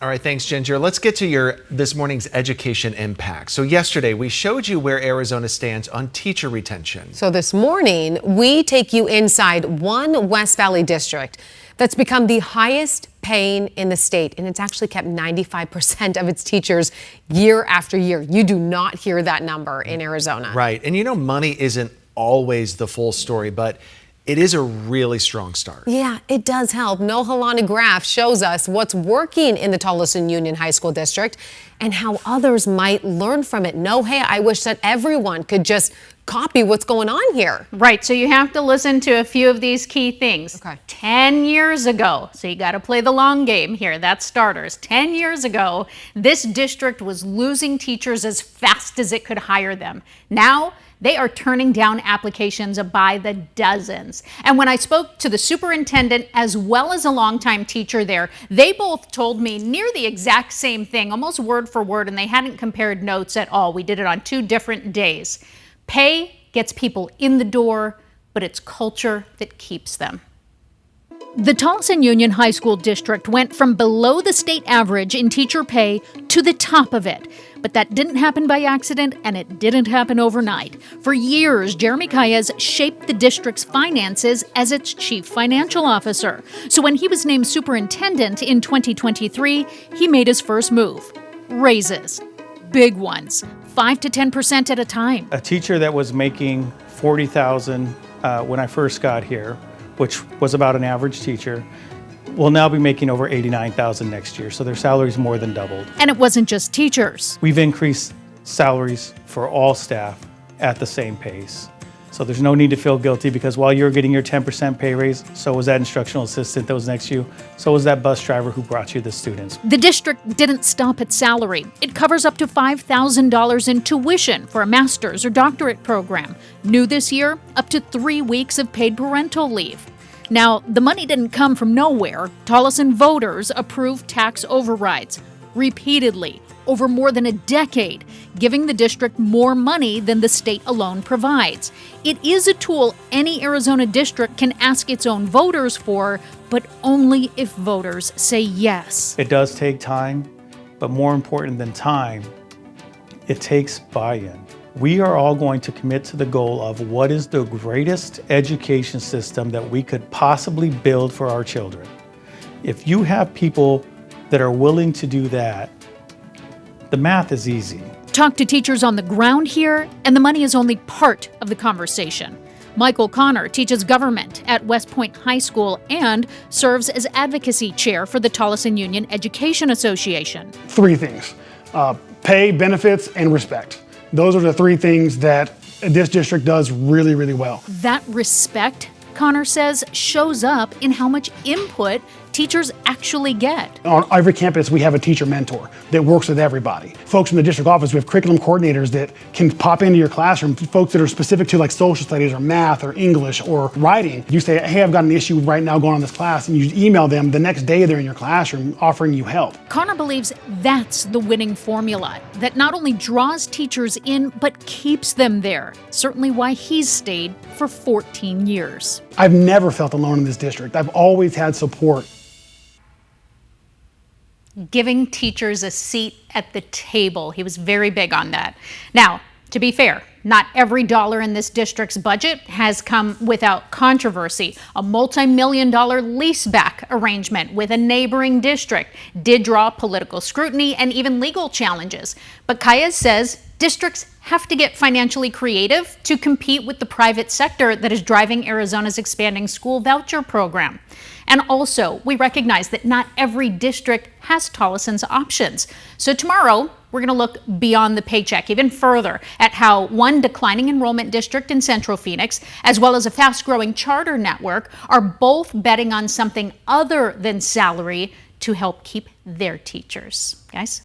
All right, thanks, Ginger. Let's get to this morning's education impact. So yesterday, we showed you where Arizona stands on teacher retention. So this morning, we take you inside one West Valley district that's become the highest paying in the state, and it's actually kept 95% of its teachers year after year. You do not hear that number in Arizona. Right, and you know, money isn't always the full story, but it is a really strong start. Yeah, it does help. Nohelani Graf shows us what's working in the Tolleson Union High School District and how others might learn from it. No, hey, I wish that everyone could just copy what's going on here. Right, so you have to listen to a few of these key things. Okay. 10 years ago, so you got to play the long game here, that's starters. 10 years ago, this district was losing teachers as fast as it could hire them. Now, they are turning down applications by the dozens. And when I spoke to the superintendent as well as a longtime teacher there, they both told me near the exact same thing, almost word for word, and they hadn't compared notes at all. We did it on 2 different days. Pay gets people in the door, but it's culture that keeps them. The Tolleson Union High School District went from below the state average in teacher pay to the top of it. But that didn't happen by accident, and it didn't happen overnight. For years, Jeremy Calles shaped the district's finances as its chief financial officer. So when he was named superintendent in 2023, he made his first move. Raises. Big ones. 5 to 10% at a time. A teacher that was making $40,000 when I first got here, which was about an average teacher, will now be making over $89,000 next year. So their salaries more than doubled. And it wasn't just teachers. We've increased salaries for all staff at the same pace. So there's no need to feel guilty, because while you're getting your 10% pay raise, so was that instructional assistant that was next to you, so was that bus driver who brought you the students. The district didn't stop at salary. It covers up to $5,000 in tuition for a master's or doctorate program. New this year, up to 3 weeks of paid parental leave. Now, the money didn't come from nowhere. Tolleson voters approved tax overrides repeatedly over more than a decade, giving the district more money than the state alone provides. It is a tool any Arizona district can ask its own voters for, but only if voters say yes. It does take time, but more important than time, it takes buy-in. We are all going to commit to the goal of what is the greatest education system that we could possibly build for our children. If you have people that are willing to do that, the math is easy. Talk to teachers on the ground here, and the money is only part of the conversation. Michael Connor teaches government at West Point High School and serves as advocacy chair for the Tolleson Union Education Association. 3 things: pay, benefits, and respect. Those are the 3 things that this district does really, really well. That respect, Connor says, shows up in how much input teachers actually get. On every campus, we have a teacher mentor that works with everybody. Folks in the district office, we have curriculum coordinators that can pop into your classroom, folks that are specific to like social studies or math or English or writing. You say, hey, I've got an issue right now going on in this class, and you email them. The next day they're in your classroom offering you help. Connor believes that's the winning formula that not only draws teachers in, but keeps them there. Certainly why he's stayed for 14 years. I've never felt alone in this district. I've always had support. Giving teachers a seat at the table. He was very big on that. Now, to be fair, not every dollar in this district's budget has come without controversy. A multi-million-dollar leaseback arrangement with a neighboring district did draw political scrutiny and even legal challenges. But Calles says districts have to get financially creative to compete with the private sector that is driving Arizona's expanding school voucher program. And also, we recognize that not every district has Tolleson's options. So tomorrow, we're going to look beyond the paycheck even further at how one declining enrollment district in Central Phoenix, as well as a fast-growing charter network, are both betting on something other than salary to help keep their teachers. Guys?